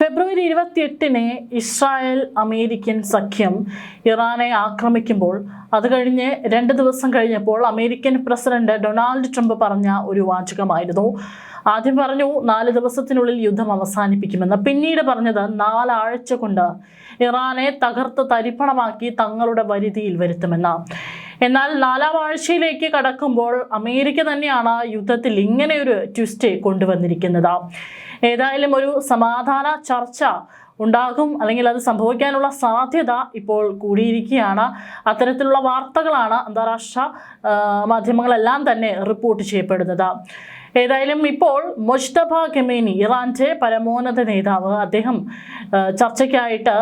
ഫെബ്രുവരി 28-ന് Israel American സഖ്യം ഇറാനെ ആക്രമിക്കുമ്പോൾ അത് കഴിഞ്ഞ് 2 ദിവസം കഴിഞ്ഞപ്പോൾ അമേരിക്കൻ പ്രസിഡന്റ് ഡൊണാൾഡ് ട്രംപ് പറഞ്ഞ ഒരു വാചകമായിരുന്നു. ആദ്യം പറഞ്ഞു 4 ദിവസത്തിനുള്ളിൽ യുദ്ധം അവസാനിപ്പിക്കുമെന്ന്. പിന്നീട് പറഞ്ഞത് 4 ആഴ്ച കൊണ്ട് ഇറാനെ തകർത്ത് തരിപ്പണമാക്കി തങ്ങളുടെ വരുതിയിൽ വരുത്തുമെന്ന്. എന്നാൽ 4-ാം ആഴ്ചയിലേക്ക് കടക്കുമ്പോൾ അമേരിക്ക തന്നെയാണ് യുദ്ധത്തിൽ ഇങ്ങനെ ഒരു ട്വിസ്റ്റ് കൊണ്ടുവന്നിരിക്കുന്നത്. ഏതായാലും ഒരു സമാധാന ചർച്ച ഉണ്ടാകും, അല്ലെങ്കിൽ അത് സംഭവിക്കാനുള്ള സാധ്യത ഇപ്പോൾ കൂടിയിരിക്കുകയാണ്. അത്തരത്തിലുള്ള വാർത്തകളാണ് അന്താരാഷ്ട്ര മാധ്യമങ്ങളെല്ലാം തന്നെ റിപ്പോർട്ട് ചെയ്യപ്പെടുന്നത്. ഏതായാലും ഇപ്പോൾ മുജ്തബ ഖമേനി, ഇറാന്റെ പരമോന്നത നേതാവ്, അദ്ദേഹം ചർച്ചയ്ക്കായിട്ട്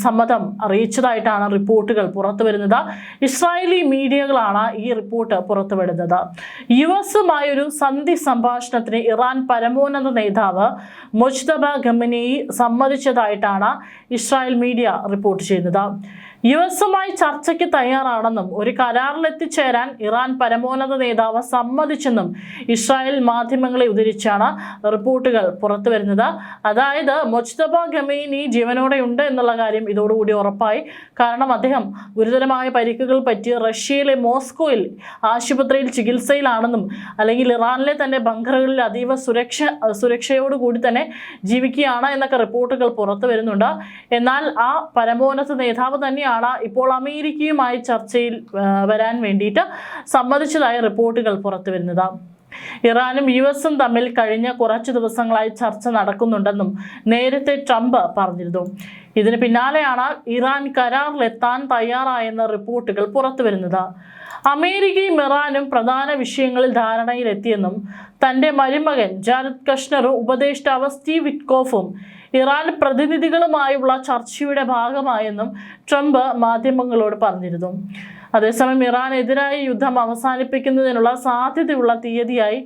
സമ്മതം അറിയിച്ചതായിട്ടാണ് റിപ്പോർട്ടുകൾ പുറത്തു വരുന്നത്. ഇസ്രായേലി മീഡിയകളാണ് ഈ റിപ്പോർട്ട് പുറത്തുവിടുന്നത്. യുഎസുമായൊരു സന്ധി സംഭാഷണത്തിന് ഇറാൻ പരമോന്നത നേതാവ് മുജ്തബ ഖമേനി സമ്മതിച്ചതായിട്ടാണ് ഇസ്രായേൽ മീഡിയ റിപ്പോർട്ട് ചെയ്യുന്നത്. യുഎസുമായി ചർച്ചയ്ക്ക് തയ്യാറാണെന്നും ഒരു കരാറിലെത്തിച്ചേരാൻ ഇറാൻ പരമോന്നത നേതാവ് സമ്മതിച്ചെന്നും ഇസ്രായേൽ മാധ്യമങ്ങളെ ഉദ്ധരിച്ചാണ് റിപ്പോർട്ടുകൾ പുറത്തു വരുന്നത്. അതായത് മുജ്തബ ഖമേനി ജീവനോടെ ഉണ്ട് എന്നുള്ള കാര്യം ഇതോടുകൂടി ഉറപ്പായി. കാരണം അദ്ദേഹം ഗുരുതരമായ പരിക്കുകൾ പറ്റി റഷ്യയിലെ മോസ്കോയിൽ ആശുപത്രിയിൽ ചികിത്സയിലാണെന്നും, അല്ലെങ്കിൽ ഇറാനിലെ തന്നെ ബങ്കറുകളിൽ അതീവ സുരക്ഷയോടുകൂടി തന്നെ ജീവിക്കുകയാണ് എന്നൊക്കെ റിപ്പോർട്ടുകൾ പുറത്തു വരുന്നുണ്ട്. എന്നാൽ ആ പരമോന്നത നേതാവ് തന്നെയാണ് ഇപ്പോൾ അമേരിക്കയുമായി ചർച്ചയിൽ വരാൻ വേണ്ടിയിട്ട് സമ്മതിച്ചതായ റിപ്പോർട്ടുകൾ പുറത്തു വരുന്നത്. ഇറാനും യുഎസും തമ്മിൽ കഴിഞ്ഞ കുറച്ച് ദിവസങ്ങളായി ചർച്ച നടക്കുന്നുണ്ടെന്നും നേരത്തെ ട്രംപ് പറഞ്ഞിരുന്നു. ഇതിന് പിന്നാലെയാണ് ഇറാൻ കരാറിലെത്താൻ തയ്യാറായെന്ന റിപ്പോർട്ടുകൾ പുറത്തു വരുന്നത്. അമേരിക്കയും ഇറാനും പ്രധാന വിഷയങ്ങളിൽ ധാരണയിലെത്തിയെന്നും തൻ്റെ മരുമകൻ ജാരദ് കഷ്നറും ഉപദേഷ്ടാവ് സ്റ്റീവ് വിറ്റ്കോഫും ഇറാൻ പ്രതിനിധികളുമായുള്ള ചർച്ചയുടെ ഭാഗമായെന്നും ട്രംപ് മാധ്യമങ്ങളോട് പറഞ്ഞിരുന്നു. അതേസമയം ഇറാനെതിരായ യുദ്ധം അവസാനിപ്പിക്കുന്നതിനുള്ള സാധ്യതയുള്ള തീയതിയായി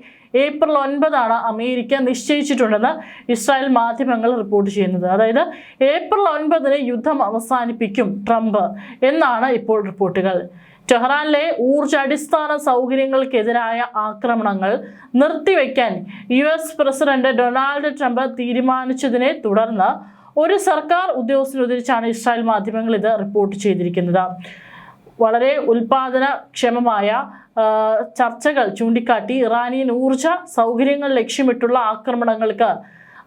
ഏപ്രിൽ 9 അമേരിക്ക നിശ്ചയിച്ചിട്ടുണ്ടെന്ന് ഇസ്രായേൽ മാധ്യമങ്ങൾ റിപ്പോർട്ട് ചെയ്യുന്നത്. അതായത് ഏപ്രിൽ 9 യുദ്ധം അവസാനിപ്പിക്കും ട്രംപ് എന്നാണ് ഇപ്പോൾ റിപ്പോർട്ടുകൾ. ടെഹ്റാനിലെ ഊർജ അടിസ്ഥാന സൗകര്യങ്ങൾക്കെതിരായ ആക്രമണങ്ങൾ നിർത്തിവെക്കാൻ US പ്രസിഡന്റ് ഡൊണാൾഡ് ട്രംപ് തീരുമാനിച്ചതിനെ തുടർന്ന് ഒരു സർക്കാർ ഉദ്യോഗസ്ഥനെ ഉദ്ധരിച്ചാണ് ഇസ്രായേൽ മാധ്യമങ്ങൾ ഇത് റിപ്പോർട്ട് ചെയ്തിരിക്കുന്നത്. വളരെ ഉൽപാദനക്ഷമമായ ചർച്ചകൾ ചൂണ്ടിക്കാട്ടി ഇറാനിയൻ ഊർജ സൗകര്യങ്ങൾ ലക്ഷ്യമിട്ടുള്ള ആക്രമണങ്ങൾക്ക്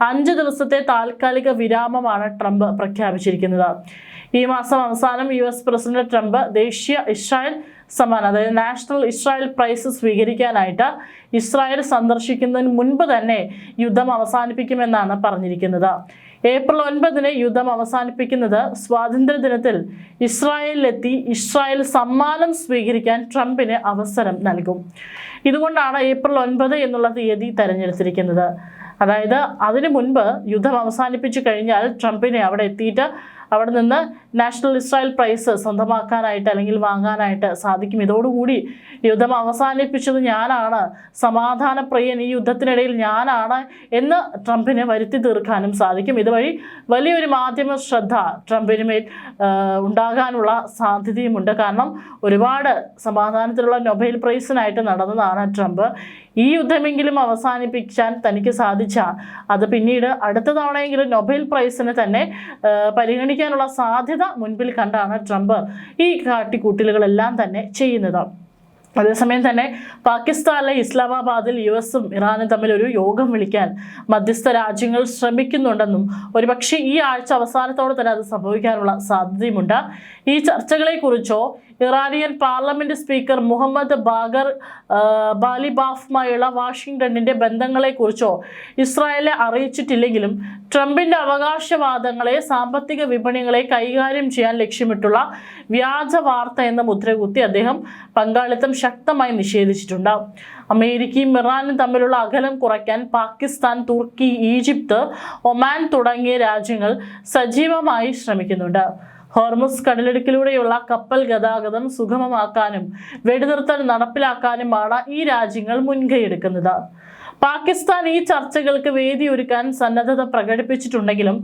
5 ദിവസത്തെ താൽക്കാലിക വിരാമമാണ് ട്രംപ് പ്രഖ്യാപിച്ചിരിക്കുന്നത്. ഈ മാസം അവസാനം US പ്രസിഡന്റ് ട്രംപ് ദേശീയ ഇസ്രായേൽ സമ്മാനം, അതായത് നാഷണൽ ഇസ്രായേൽ പ്രൈസ് സ്വീകരിക്കാനായിട്ട് ഇസ്രായേൽ സന്ദർശിക്കുന്നതിന് മുൻപ് തന്നെ യുദ്ധം അവസാനിപ്പിക്കുമെന്നാണ് പറഞ്ഞിരിക്കുന്നത്. ഏപ്രിൽ 9 യുദ്ധം അവസാനിപ്പിക്കുന്നത് സ്വാതന്ത്ര്യ ദിനത്തിൽ ഇസ്രായേലിലെത്തി ഇസ്രായേൽ സമ്മാനം സ്വീകരിക്കാൻ ട്രംപിന് അവസരം നൽകും. ഇതുകൊണ്ടാണ് ഏപ്രിൽ 9 എന്നുള്ള തീയതി തെരഞ്ഞെടുത്തിരിക്കുന്നത്. അതായത് അതിനു മുൻപ് യുദ്ധം അവസാനിപ്പിച്ചു കഴിഞ്ഞാൽ ട്രംപിനെ അവിടെ എത്തിയിട്ട് അവിടെ നിന്ന് നാഷണൽ ഇസ്രായേൽ പ്രൈസ് സ്വന്തമാക്കാനായിട്ട് അല്ലെങ്കിൽ വാങ്ങാനായിട്ട് സാധിക്കും. ഇതോടുകൂടി യുദ്ധം അവസാനിപ്പിച്ചത് ഞാനാണ്, സമാധാനപ്രിയൻ, ഈ യുദ്ധത്തിനിടയിൽ ഞാനാണ് എന്ന് ട്രംപിനെ വരുത്തി തീർക്കാനും സാധിക്കും. ഇതുവഴി വലിയൊരു മാധ്യമ ശ്രദ്ധ ട്രംപിന് മേൽ ഉണ്ടാകാനുള്ള സാധ്യതയുമുണ്ട്. കാരണം ഒരുപാട് സമാധാനത്തിലുള്ള നൊബേൽ പ്രൈസിനായിട്ട് നടന്നതാണ് ട്രംപ്. ഈ യുദ്ധമെങ്കിലും അവസാനിപ്പിക്കാൻ തനിക്ക് സാധിച്ച അത് പിന്നീട് അടുത്ത തവണയെങ്കിലും നൊബേൽ പ്രൈസിന് തന്നെ പരിഗണിക്കാനുള്ള സാധ്യത മുൻപിൽ കണ്ടാണ് ട്രംപ് ഈ കാട്ടിക്കൂട്ടലുകളെല്ലാം തന്നെ ചെയ്യുന്നത്. അതേസമയം തന്നെ പാകിസ്ഥാനിലെ ഇസ്ലാമാബാദിൽ US-ഉം ഇറാനും തമ്മിൽ ഒരു യോഗം വിളിക്കാൻ മധ്യസ്ഥ രാജ്യങ്ങൾ ശ്രമിക്കുന്നുണ്ടെന്നും ഒരുപക്ഷെ ഈ ആഴ്ച അവസാനത്തോടെ തന്നെ അത് സംഭവിക്കാനുള്ള സാധ്യതയുമുണ്ട്. ഈ ചർച്ചകളെക്കുറിച്ചോ Iranian parliament speaker Mohammad Bagher ബാലിബാഫുമായുള്ള വാഷിംഗ്ടണിന്റെ ബന്ധങ്ങളെക്കുറിച്ചോ ഇസ്രായേലിനെ അറിയിച്ചിട്ടില്ലെങ്കിലും ട്രംപിന്റെ അവകാശവാദങ്ങളെ, സാമ്പത്തിക വിപണികളെ കൈകാര്യം ചെയ്യാൻ ലക്ഷ്യമിട്ടുള്ള വ്യാജ വാർത്ത എന്ന മുദ്രകുത്തി അദ്ദേഹം പങ്കാളിത്തം ശക്തമായി നിഷേധിച്ചിട്ടുണ്ട്. അമേരിക്കയും ഇറാനും തമ്മിലുള്ള അകലം കുറയ്ക്കാൻ പാകിസ്ഥാൻ, തുർക്കി, ഈജിപ്ത്, ഒമാൻ തുടങ്ങിയ രാജ്യങ്ങൾ സജീവമായി ശ്രമിക്കുന്നുണ്ട്. ഹോർമുസ് കടലിടുക്കിലൂടെയുള്ള കപ്പൽ ഗതാഗതം സുഗമമാക്കാനും വെടിനിർത്തൽ നടപ്പിലാക്കാനുമാണ് ഈ രാജ്യങ്ങൾ മുൻകൈയെടുക്കുന്നത്. പാകിസ്ഥാൻ ഈ ചർച്ചകൾക്ക് വേദിയൊരുക്കാൻ സന്നദ്ധത പ്രകടിപ്പിച്ചിട്ടുണ്ടെങ്കിലും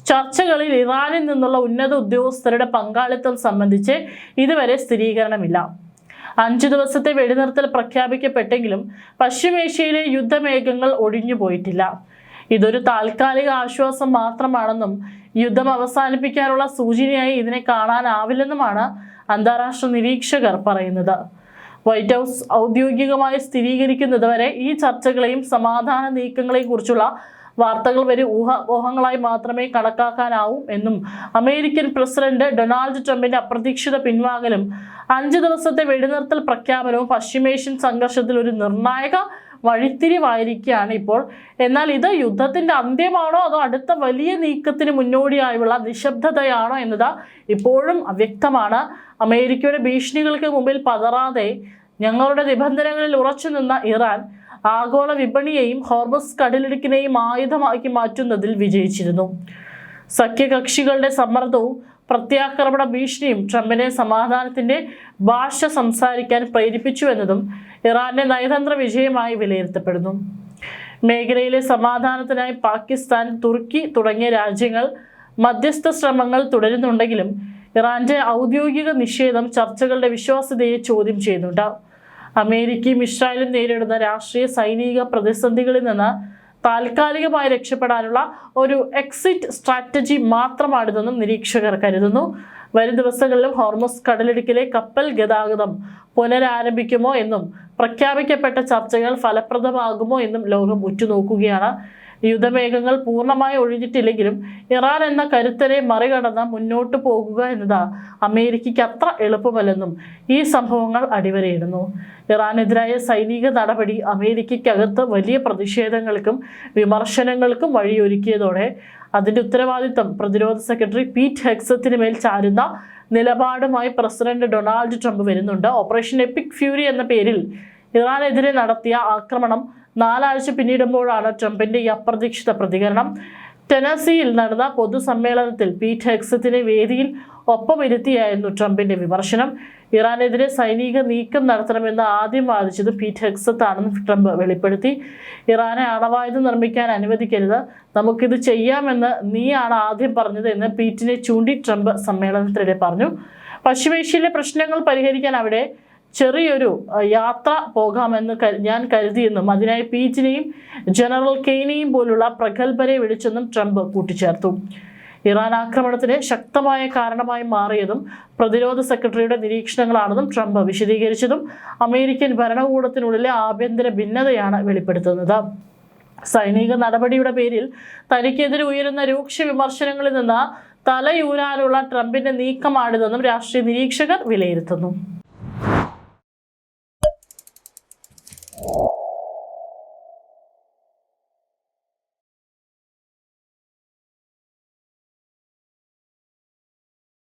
ചർച്ചകളിൽ ഇറാനിൽ നിന്നുള്ള ഉന്നത ഉദ്യോഗസ്ഥരുടെ പങ്കാളിത്തം സംബന്ധിച്ച് ഇതുവരെ സ്ഥിരീകരണമില്ല. 5 ദിവസത്തെ വെടിനിർത്തൽ പ്രഖ്യാപിക്കപ്പെട്ടെങ്കിലും പശ്ചിമേഷ്യയിലെ യുദ്ധമേഘങ്ങൾ ഒഴിഞ്ഞുപോയിട്ടില്ല. ഇതൊരു താൽക്കാലിക ആശ്വാസം മാത്രമാണെന്നും യുദ്ധം അവസാനിപ്പിക്കാനുള്ള സൂചനയായി ഇതിനെ കാണാനാവില്ലെന്നുമാണ് അന്താരാഷ്ട്ര നിരീക്ഷകർ പറയുന്നത്. വൈറ്റ് ഹൗസ് ഔദ്യോഗികമായി സ്ഥിരീകരിക്കുന്നതുവരെ ഈ ചർച്ചകളെയും സമാധാന നീക്കങ്ങളെയും കുറിച്ചുള്ള വാർത്തകൾ വരെ ഊഹാപോഹങ്ങളായി മാത്രമേ കണക്കാക്കാനാവൂ എന്നും അമേരിക്കൻ പ്രസിഡന്റ് ഡൊണാൾഡ് ട്രംപിന്റെ അപ്രതീക്ഷിത പിൻവാങ്ങലും 5 ദിവസത്തെ വെടിനിർത്തൽ പ്രഖ്യാപനവും പശ്ചിമേഷ്യൻ സംഘർഷത്തിൽ ഒരു നിർണായക വഴിത്തിരിവായിരിക്കുകയാണ് ഇപ്പോൾ. എന്നാൽ ഇത് യുദ്ധത്തിന്റെ അന്ത്യമാണോ അതോ അടുത്ത വലിയ നീക്കത്തിന് മുന്നോടിയായുള്ള നിശബ്ദതയാണോ എന്നത് ഇപ്പോഴും അവ്യക്തമാണ്. അമേരിക്കയുടെ ഭീഷണികൾക്ക് മുമ്പിൽ പതറാതെ ഞങ്ങളുടെ നിബന്ധനകളിൽ ഉറച്ചു നിന്ന ഇറാൻ ആഗോള വിപണിയെയും ഹോർമസ് കടലിടുക്കിനെയും ആയുധമാക്കി മാറ്റുന്നതിൽ വിജയിച്ചിരുന്നു. സഖ്യകക്ഷികളുടെ സമ്മർദ്ദവും പ്രത്യാക്രമണ ഭീഷണിയും ട്രംപിനെ സമാധാനത്തിന്റെ ഭാഷ സംസാരിക്കാൻ പ്രേരിപ്പിച്ചുവെന്നതും ഇറാന്റെ നയതന്ത്ര വിജയമായി വിലയിരുത്തപ്പെടുന്നു. മേഖലയിലെ സമാധാനത്തിനായി പാകിസ്ഥാൻ, തുർക്കി തുടങ്ങിയ രാജ്യങ്ങൾ മധ്യസ്ഥ ശ്രമങ്ങൾ തുടരുന്നുണ്ടെങ്കിലും ഇറാന്റെ ഔദ്യോഗിക നിഷേധം ചർച്ചകളുടെ വിശ്വാസ്യതയെ ചോദ്യം ചെയ്യുന്നുണ്ട്. അമേരിക്കയും ഇസ്രായേലും നേരിടുന്ന രാഷ്ട്രീയ സൈനിക പ്രതിസന്ധികളിൽ നിന്ന് താൽക്കാലികമായി രക്ഷപ്പെടാനുള്ള ഒരു എക്സിറ്റ് സ്ട്രാറ്റജി മാത്രമാണിതെന്നും നിരീക്ഷകർ കരുതുന്നു. വരും ദിവസങ്ങളിലും ഹോർമസ് കടലിടുക്കിലെ കപ്പൽ ഗതാഗതം പുനരാരംഭിക്കുമോ എന്നും പ്രഖ്യാപിക്കപ്പെട്ട ചർച്ചകൾ ഫലപ്രദമാകുമോ എന്നും ലോകം ഉറ്റുനോക്കുകയാണ്. യുദ്ധമേഘങ്ങൾ പൂർണ്ണമായി ഒഴിഞ്ഞിട്ടില്ലെങ്കിലും ഇറാൻ എന്ന കരുത്തരെ മറികടന്ന് മുന്നോട്ട് പോകുക എന്നത് അമേരിക്കയ്ക്ക് അത്ര എളുപ്പമല്ലെന്നും ഈ സംഭവങ്ങൾ അടിവരയിടുന്നു. ഇറാനെതിരായ സൈനിക നടപടി അമേരിക്കയ്ക്കകത്ത് വലിയ പ്രതിഷേധങ്ങൾക്കും വിമർശനങ്ങൾക്കും വഴിയൊരുക്കിയതോടെ അതിന്റെ ഉത്തരവാദിത്തം പ്രതിരോധ സെക്രട്ടറി പീറ്റ് ഹെഗ്സത്തിന് മേൽ ചാരുന്ന നിലപാടുമായി പ്രസിഡന്റ് ഡൊണാൾഡ് ട്രംപ് വരുന്നുണ്ട്. ഓപ്പറേഷൻ എപ്പിക് ഫ്യൂരി എന്ന പേരിൽ ഇറാനെതിരെ നടത്തിയ ആക്രമണം 4 ആഴ്ച പിന്നിടുമ്പോഴാണ് ട്രംപിന്റെ ഈ അപ്രതീക്ഷിത പ്രതികരണം. ടെനസിയിൽ നടന്ന പൊതുസമ്മേളനത്തിൽ പീറ്റ് ഹെഗ്സത്തിനെ വേദിയിൽ ഒപ്പമിരുത്തിയായിരുന്നു ട്രംപിന്റെ വിമർശനം. ഇറാനെതിരെ സൈനിക നീക്കം നടത്തണമെന്ന് ആദ്യം വാദിച്ചത് പീറ്റ് ഹെഗ്സത്താണെന്ന് ട്രംപ് വെളിപ്പെടുത്തി. ഇറാനെ അണവായുധം നിർമ്മിക്കാൻ അനുവദിക്കരുത്, നമുക്കിത് ചെയ്യാമെന്ന് നീയാണ് ആദ്യം പറഞ്ഞത് എന്ന് പീറ്റിനെ ചൂണ്ടി ട്രംപ് സമ്മേളനത്തിനിടെ പറഞ്ഞു. പശ്ചിമേഷ്യയിലെ പ്രശ്നങ്ങൾ പരിഹരിക്കാൻ അവിടെ ചെറിയൊരു യാത്ര പോകാമെന്ന് ഞാൻ കരുതിയെന്നും അതിനായി പീറ്റിനെയും ജനറൽ കെയ്നെയും പോലുള്ള പ്രഗത്ഭരെ വിളിച്ചെന്നും ട്രംപ് കൂട്ടിച്ചേർത്തു. ഇറാൻ ആക്രമണത്തിന് ശക്തമായ കാരണമായി മാറിയതും പ്രതിരോധ സെക്രട്ടറിയുടെ നിരീക്ഷണങ്ങളാണെന്നും ട്രംപ് വിശദീകരിച്ചതും അമേരിക്കൻ ഭരണകൂടത്തിനുള്ളിലെ ആഭ്യന്തര ഭിന്നതയാണ് വെളിപ്പെടുത്തുന്നത്. സൈനിക നടപടിയുടെ പേരിൽ തനിക്കെതിരെ ഉയരുന്ന രൂക്ഷ വിമർശനങ്ങളിൽ നിന്ന് തലയൂരാനുള്ള ട്രംപിന്റെ നീക്കമാണിതെന്നും രാഷ്ട്രീയ നിരീക്ഷകർ വിലയിരുത്തുന്നു.